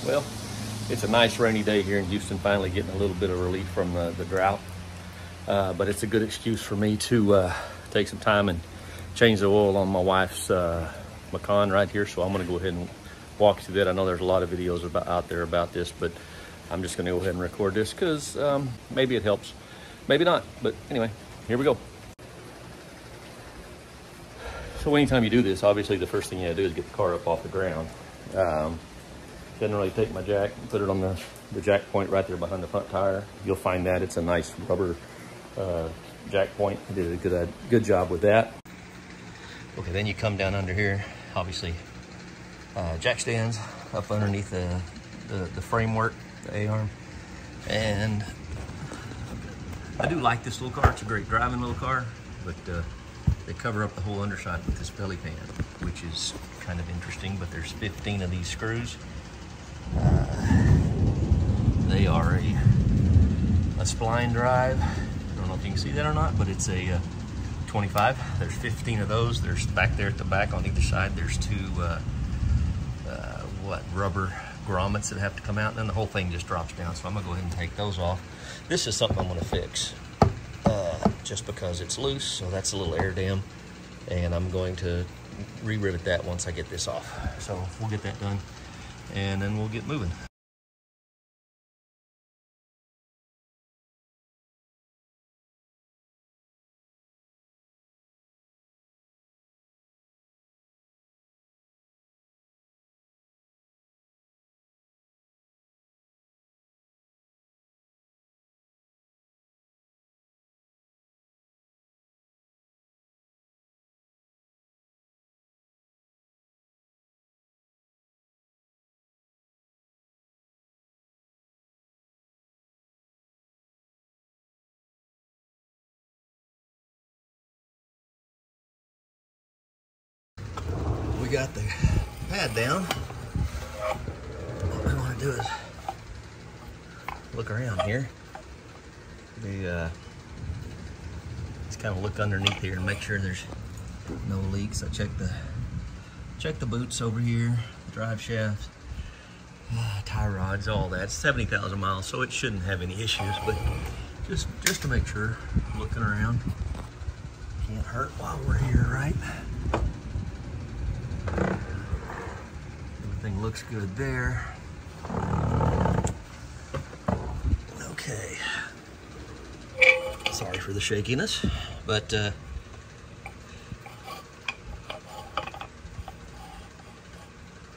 Well, it's a nice rainy day here in Houston, finally getting a little bit of relief from the drought. But it's a good excuse for me to take some time and change the oil on my wife's Macan right here. So I'm gonna go ahead and walk through that. I know there's a lot of videos out there about this, but I'm just gonna go ahead and record this because maybe it helps, maybe not. But anyway, here we go. So anytime you do this, obviously the first thing you gotta do is get the car up off the ground. Generally take my jack and put it on the jack point right there behind the front tire. You'll find that it's a nice rubber jack point. I did a good job with that. Okay, then you come down under here, obviously jack stands up underneath the framework, the A-arm. And I do like this little car. It's a great driving little car, but they cover up the whole underside with this belly pan, which is kind of interesting, but there's 15 of these screws. They are a spline drive. I don't know if you can see that or not, but it's a 25. There's 15 of those. There's back there at the back on either side. There's two rubber grommets that have to come out, and then the whole thing just drops down. So I'm gonna go ahead and take those off. This is something I'm gonna fix just because it's loose. So that's a little air dam, and I'm going to re-rivet that once I get this off. So we'll get that done, and then we'll get moving. We got the pad down. What we want to do is look around here. Just kind of look underneath here and make sure there's no leaks. I check the boots over here, drive shaft, tie rods, all that. It's 70,000 miles, so it shouldn't have any issues. But just to make sure, looking around, can't hurt while we're here, right? Everything looks good there. Okay. Sorry for the shakiness, but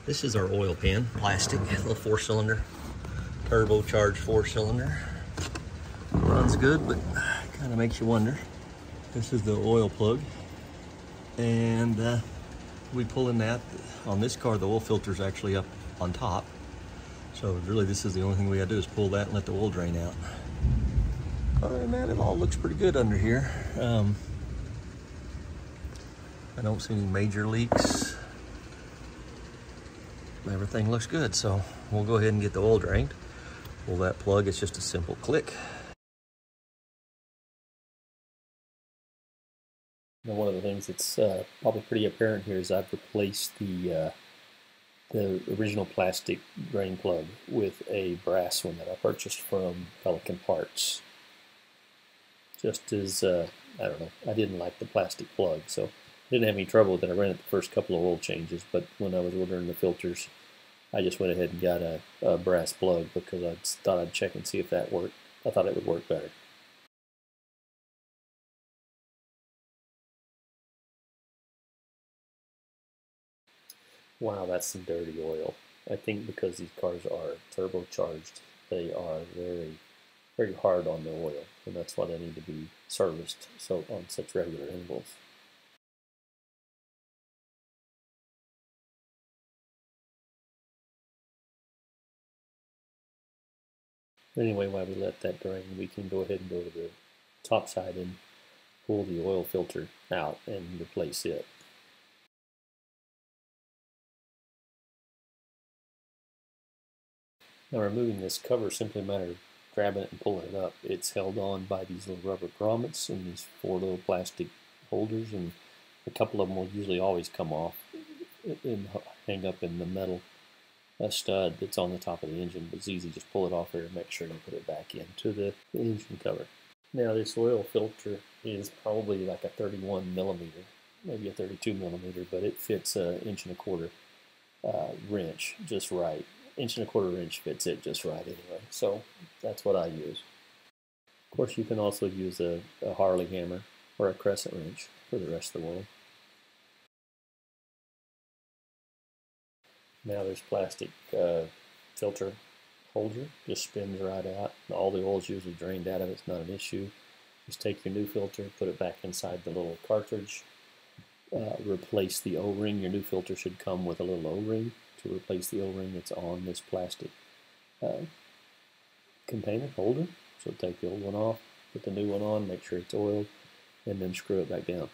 this is our oil pan, plastic, little 4-cylinder, turbocharged 4-cylinder. Runs good, but kind of makes you wonder. This is the oil plug, and we pull in that. On this car, the oil filter is actually up on top. So really, this is the only thing we gotta do is pull that and let the oil drain out. Other than that, it all looks pretty good under here. I don't see any major leaks. Everything looks good, so we'll go ahead and get the oil drained. Pull that plug, it's just a simple click. Now, one of the things that's probably pretty apparent here is I've replaced the original plastic drain plug with a brass one that I purchased from Pelican Parts. Just as, I don't know, I didn't like the plastic plug, so I didn't have any trouble with it. I ran it the first couple of oil changes, but when I was ordering the filters, I just went ahead and got a brass plug because I thought I'd check and see if that worked. I thought it would work better. Wow, that's some dirty oil. I think because these cars are turbocharged, they are very, very hard on the oil, and that's why they need to be serviced so on such regular intervals. Anyway, while we let that drain, we can go ahead and go to the top side and pull the oil filter out and replace it. Now, removing this cover simply a matter of grabbing it and pulling it up. It's held on by these little rubber grommets and these 4 little plastic holders, and a couple of them will usually always come off and hang up in the metal stud that's on the top of the engine, but it's easy. Just pull it off here and make sure you put it back into the engine cover. Now this oil filter is probably like a 31 millimeter, maybe a 32 millimeter, but it fits an 1.25 inch wrench just right. 1.25 inch wrench fits it just right anyway, so that's what I use. Of course, you can also use a Harley hammer or a crescent wrench for the rest of the oil. Now this plastic filter holder just spins right out. All the oil's usually drained out of it. It's not an issue. Just take your new filter, put it back inside the little cartridge, replace the O-ring. Your new filter should come with a little O-ring to replace the O-ring that's on this plastic container holder. So take the old one off, put the new one on, make sure it's oiled, and then screw it back down.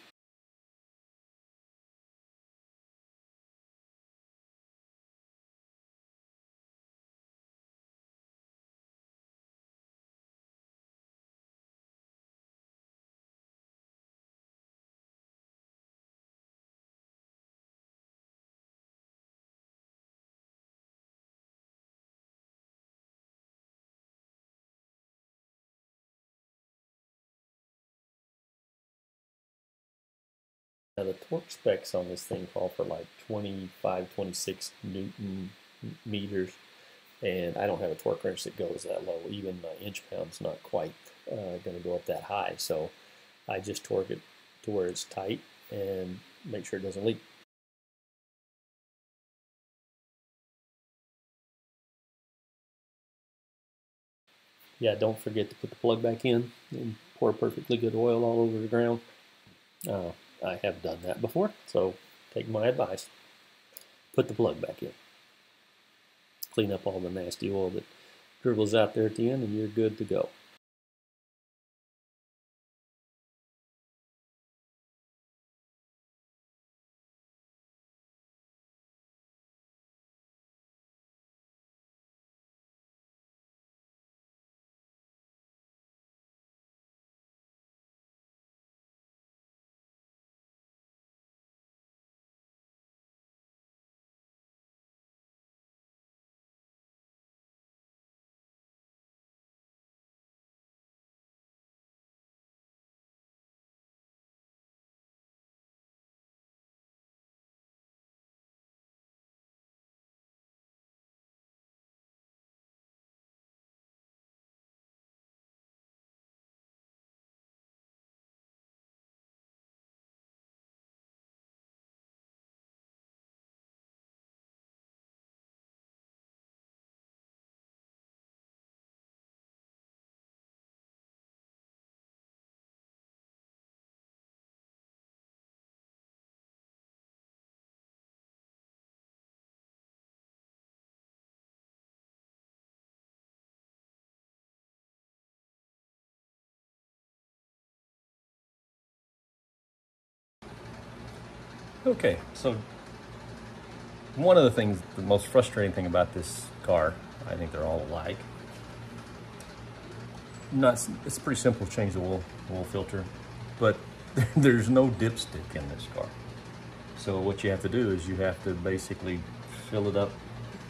Now the torque specs on this thing call for like 25, 26 Newton meters, and I don't have a torque wrench that goes that low. Even my inch-pound's not quite going to go up that high, so I just torque it to where it's tight and make sure it doesn't leak. Yeah, don't forget to put the plug back in and pour perfectly good oil all over the ground. I have done that before, so take my advice. Put the plug back in. Clean up all the nasty oil that dribbles out there at the end, and you're good to go. Okay, so one of the things, the most frustrating thing about this car, I think they're all alike. It's pretty simple to change the oil filter, but there's no dipstick in this car. So what you have to do is you have to basically fill it up,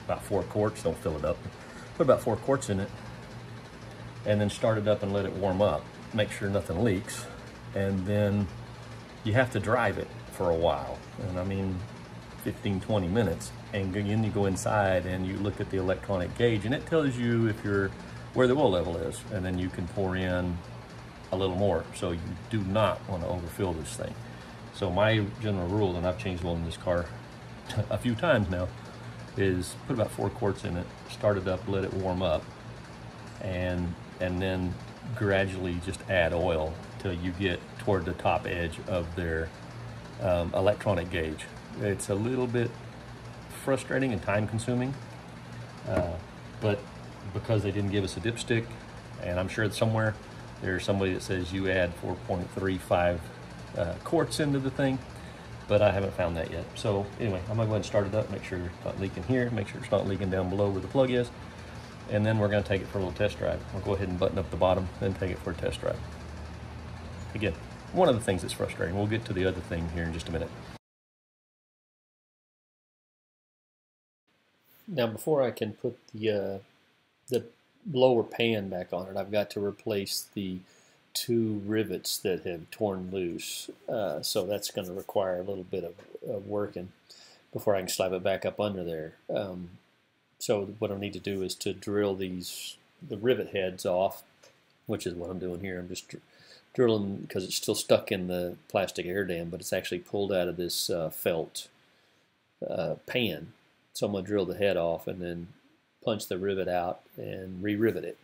about 4 quarts, don't fill it up, put about 4 quarts in it, and then start it up and let it warm up. Make sure nothing leaks, and then you have to drive it for a while, and I mean 15, 20 minutes, and then you go inside and you look at the electronic gauge, and it tells you if you're where the oil level is, and then you can pour in a little more. So you do not want to overfill this thing. So my general rule, and I've changed oil in this car a few times now, is put about 4 quarts in it, start it up, let it warm up, and then gradually just add oil till you get toward the top edge of their electronic gauge. It's a little bit frustrating and time consuming, but because they didn't give us a dipstick, and I'm sure that somewhere there's somebody that says you add 4.35 quarts into the thing, but I haven't found that yet. So anyway, I'm gonna go ahead and start it up, make sure it's not leaking here, make sure it's not leaking down below where the plug is, and then we're gonna take it for a little test drive. We'll go ahead and button up the bottom, then take it for a test drive. Again, one of the things that's frustrating. We'll get to the other thing here in just a minute. Now before I can put the lower pan back on it, I've got to replace the 2 rivets that have torn loose. So that's going to require a little bit of working before I can slap it back up under there. So what I need to do is to drill the rivet heads off, which is what I'm doing here. I'm just drilling because it's still stuck in the plastic air dam, but it's actually pulled out of this felt pan. So I'm going to drill the head off and then punch the rivet out and re-rivet it.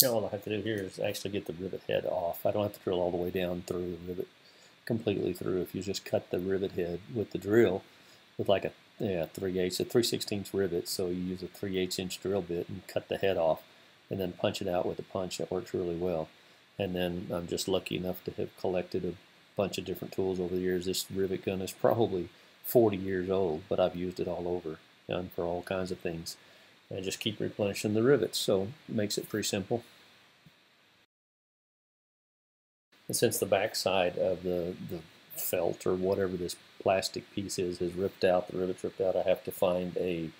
Now all I have to do here is actually get the rivet head off. I don't have to drill all the way down through the rivet completely through. If you just cut the rivet head with the drill with like a 3/16 rivet, so you use a 3/8 inch drill bit and cut the head off and then punch it out with a punch. That works really well. And then I'm just lucky enough to have collected a bunch of different tools over the years. This rivet gun is probably 40 years old, but I've used it all over and for all kinds of things. And just keep replenishing the rivets, so it makes it pretty simple. And since the back side of the felt or whatever this plastic piece is ripped out, the rivet's ripped out, I have to find a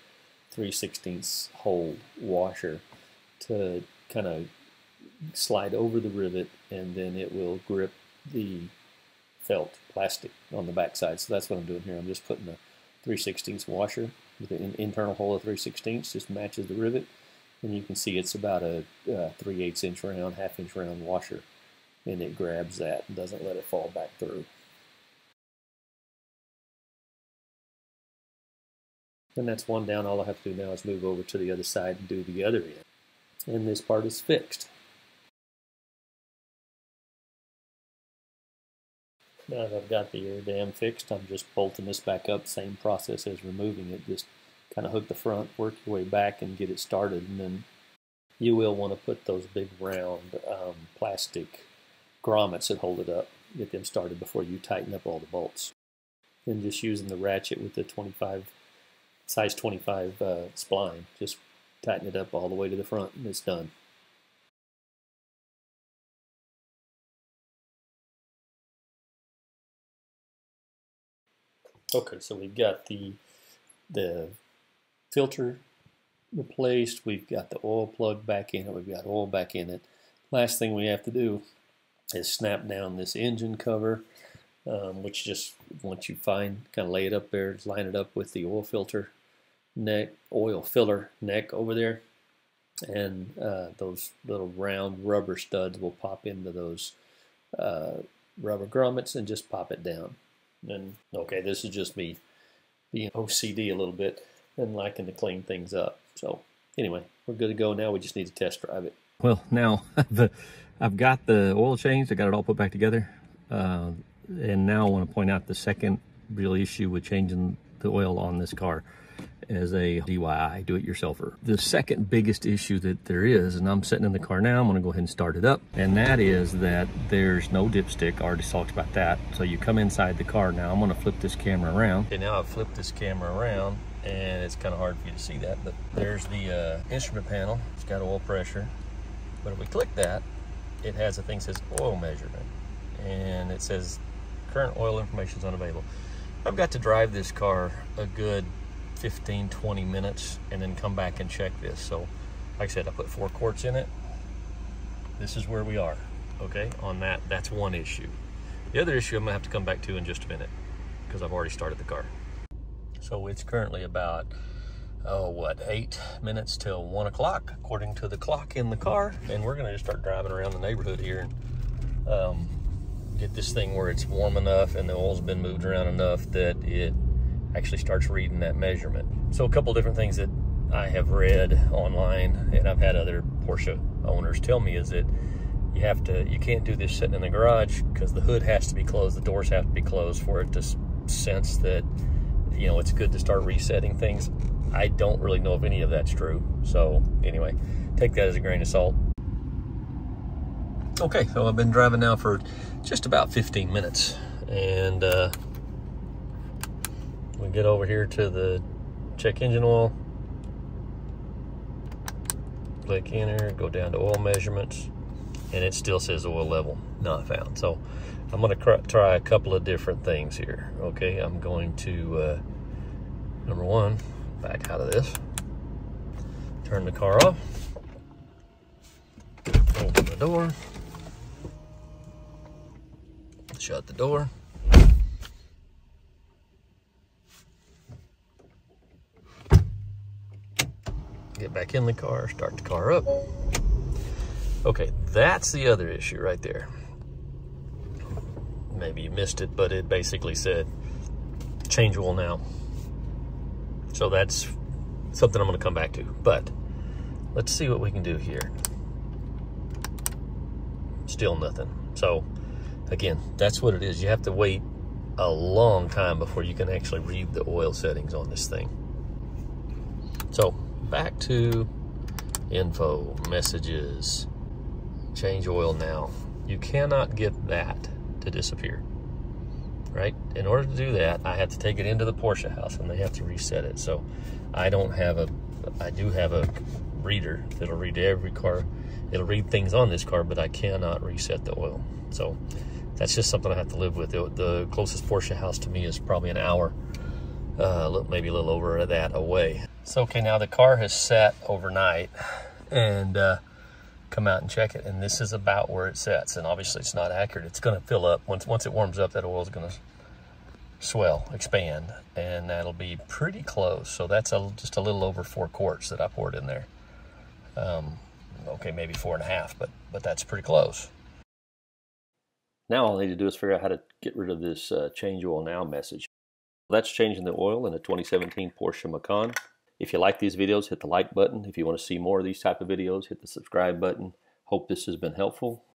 3/16 hole washer to kind of slide over the rivet, and then it will grip the felt plastic on the back side. So that's what I'm doing here. I'm just putting a 3/16 washer with an internal hole of 3/16, just matches the rivet, and you can see it's about a 3/8 inch round, 1/2 inch round washer, and it grabs that and doesn't let it fall back through. And that's one down. All I have to do now is move over to the other side and do the other end. And this part is fixed. Now that I've got the air dam fixed, I'm just bolting this back up. Same process as removing it. Just kind of hook the front, work your way back, and get it started. And then you will want to put those big round plastic grommets that hold it up. Get them started before you tighten up all the bolts. And just using the ratchet with the size 25 spline, just tighten it up all the way to the front, and it's done. Okay, so we've got the filter replaced, we've got the oil plug back in it, we've got oil back in it. Last thing we have to do is snap down this engine cover, which just, once you kind of lay it up there, just line it up with the oil filler neck over there, and those little round rubber studs will pop into those rubber grommets and just pop it down. And okay, this is just me being OCD a little bit and liking to clean things up. So anyway, we're good to go now. We just need to test drive it. Well, now I've got the oil changed. I got it all put back together. And now I want to point out the second real issue with changing the oil on this car as a DIY, do-it-yourselfer. The second biggest issue that there is, and I'm sitting in the car now, I'm gonna go ahead and start it up, and that is that there's no dipstick. I already talked about that. So you come inside the car. Now I'm gonna flip this camera around. Okay, now I've flipped this camera around, and it's kind of hard for you to see that, but there's the instrument panel. It's got oil pressure, but if we click that, it has a thing that says oil measurement, and it says current oil information is unavailable. I've got to drive this car a good 15-20 minutes and then come back and check this. So like I said, I put 4 quarts in it. This is where we are, okay, on that. That's one issue. The other issue I'm gonna have to come back to in just a minute because I've already started the car. So it's currently about 8 minutes till 1 o'clock according to the clock in the car, and we're gonna just start driving around the neighborhood here and get this thing where it's warm enough and the oil's been moved around enough that it actually starts reading that measurement. So a couple different things that I have read online, and I've had other Porsche owners tell me, is that you can't do this sitting in the garage, because the hood has to be closed, the doors have to be closed for it to sense that, you know, it's good to start resetting things. I don't really know if any of that's true. So anyway, take that as a grain of salt. Okay, so I've been driving now for just about 15 minutes, and we get over here to the check engine oil, click enter, go down to oil measurements, and it still says oil level not found. So I'm going to try a couple of different things here. Okay, I'm going to number one, back out of this, turn the car off, open the door, shut the door, get back in the car, start the car up. Okay, that's the other issue right there. Maybe you missed it, but it basically said change oil now. So that's something I'm going to come back to, but let's see what we can do here. Still nothing. So again, that's what it is. You have to wait a long time before you can actually read the oil settings on this thing. So back to info, messages, change oil now. You cannot get that to disappear, right? In order to do that, I have to take it into the Porsche house and they have to reset it. So I do have a reader that'll read every car. It'll read things on this car, but I cannot reset the oil. So that's just something I have to live with. The closest Porsche house to me is probably an hour, maybe a little over that away. So, okay, now the car has sat overnight, and come out and check it, and this is about where it sets. And obviously it's not accurate. It's going to fill up. Once it warms up, that oil is going to swell, expand, and that'll be pretty close. So that's just a little over 4 quarts that I poured in there. Okay, maybe 4.5, but that's pretty close. Now all I need to do is figure out how to get rid of this change oil now message. That's changing the oil in a 2017 Porsche Macan. If you like these videos, hit the like button. If you want to see more of these type of videos, hit the subscribe button. Hope this has been helpful.